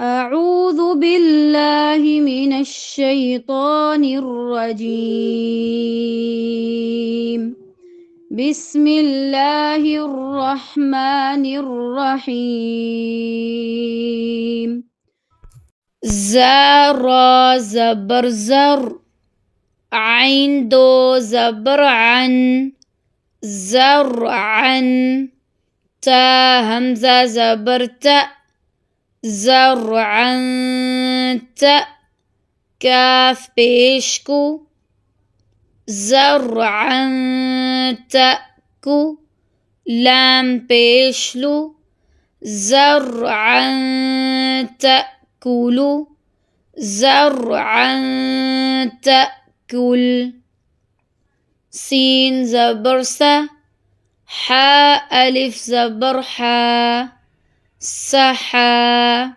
أعوذ بالله من الشيطان الرجيم. بسم الله الرحمن الرحيم. زر زبر زر، عين دو زبر عن، زرعا. تا همزة زبر تا، زرعا تا. كاف بيشكو، زرعا تأكو. لام بيشلو، زرعا تأكل، زرعا تأكل. سين زبر سا، حاء ألف زبر حا، سحا.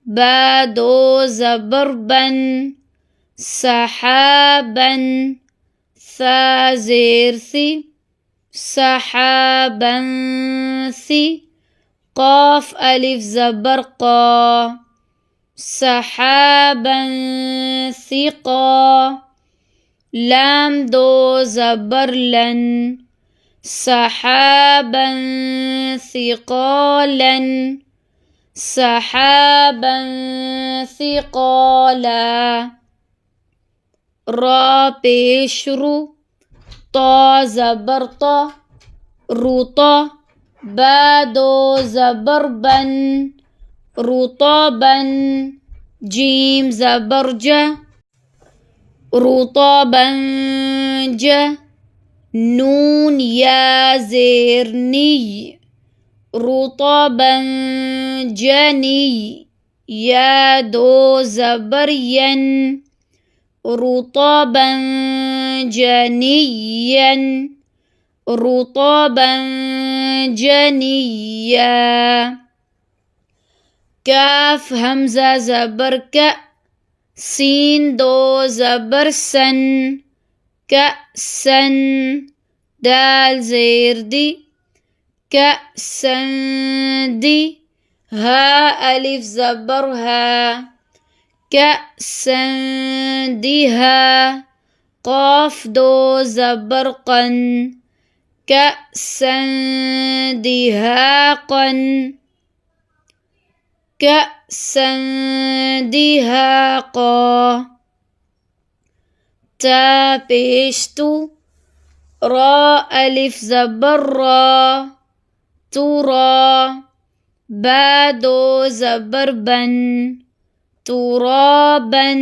با دو زبر بن، سحابا. ثا زير ثي، سحابا ثي. قاف ألف زبر قا، سحابا ثقا. لام دو زبر لن، سحابا ثقالا، سحابا ثقالا. را بيشرو، طا زبر طا، رطا. با دو زبر بن، رطابا. جيم زبر جا، رطابا جا. نون يا زيرني، رطابا جني. يا دو زبر ين، رطابا جنيا، رطابا جنيا. كاف همزة زبر ك، سين دو زبر سن، كأسا. دال زير دي، كأسا دي. ها ألف زبر ها، كأسا دها. قاف دو زبر قن، كأسا دهاقا، كأسا دهاقا. تا بيشتو، را ألف زبر را، ترى. با دو زبر بن، ترابا.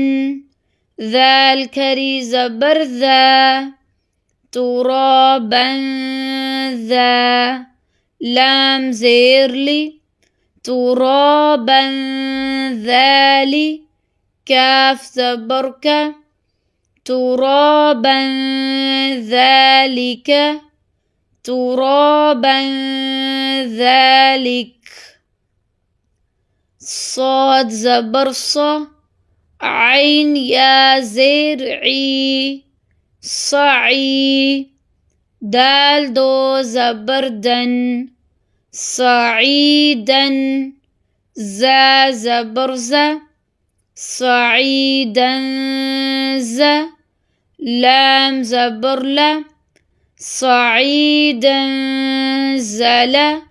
ذال كري زبر ذا، ترابا ذا. لام زيرلي، ترابا ذالي. كاف زبرك، ترابا ذلك، ترابا ذلك. صاد زبر صا، عين يا زرعي، صعي. دال دو زبر دن، صعيدا. زا زبر زا، صعيدا زا. لام زبر لا، صعيدا زلا.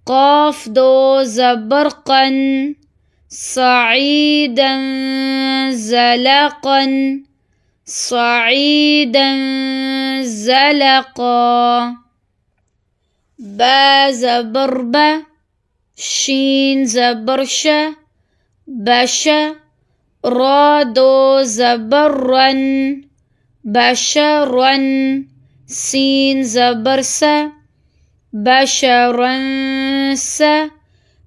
قاف دو زبر قن، صعيدا زلقا، صعيدا زلقا. با زبر با، شين زبر شا، بشا. را دو زبر رن، بشرا. سين زبر سا، بشرا سا.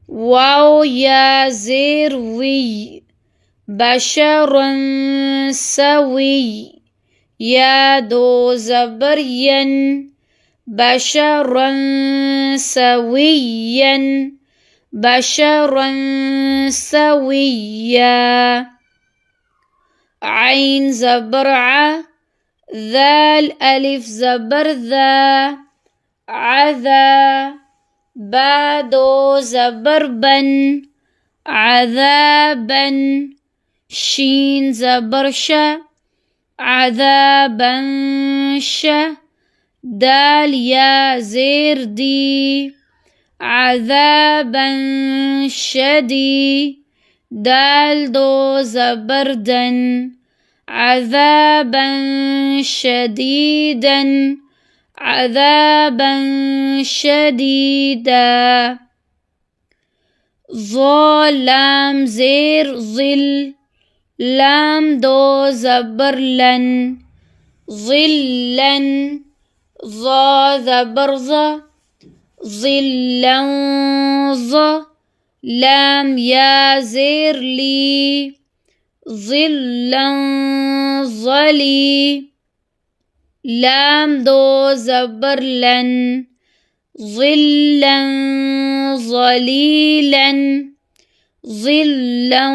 واو يا زير وي، بشرا سوي. يا دو زبر ين، بشرا سويا، بشرا سويا. عين زبر ع، ذال ألف زبر ذا، عذا. با دو زبر بن، عذابا شين زبر شا عذابا شا دال يا زير دي عذابا شدي دال دو زبردا عذابا شديدا عذابا شديدا ظلام زير ظل لام دو زبر لن ظلا ظا زبر ظا ظلا ظا لام يا زير لي ظلا ظلي لام دو زبر لن ظلا ظليلا ظلا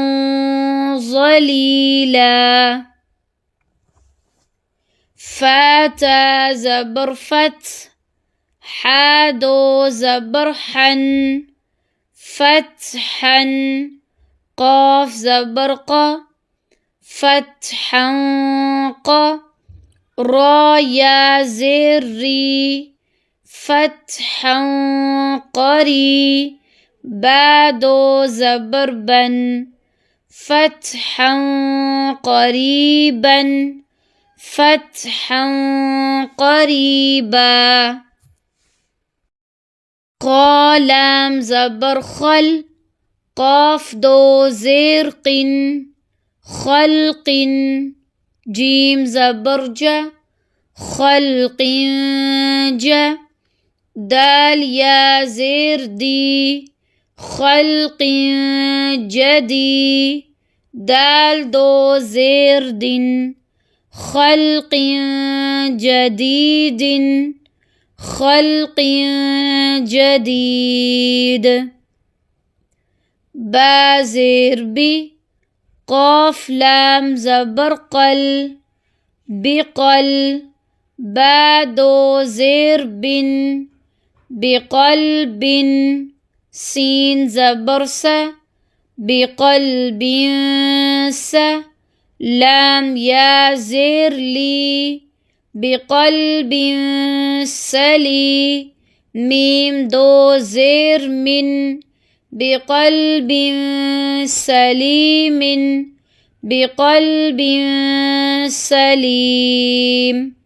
ظليلا فاتا زبر فت حادو زبر حن فتحا قاف زبر قا فتحا قا را يا زري فتحا قري بادو زبر بن فتحا قريبا فتحا قريبا قالام زبر خل قاف دو زرق خلق جيم زبر جا خلق جا دال يا زر دي خلق جدي دال دو زرد خلق جديد خلق جديد بازر بي قاف لام زبر قل بقل بادو زر بن بقلب سين زبر س بقلب س لام يا زر لي بقلب سلي ميم دو زر من بقلب سليم بقلب سليم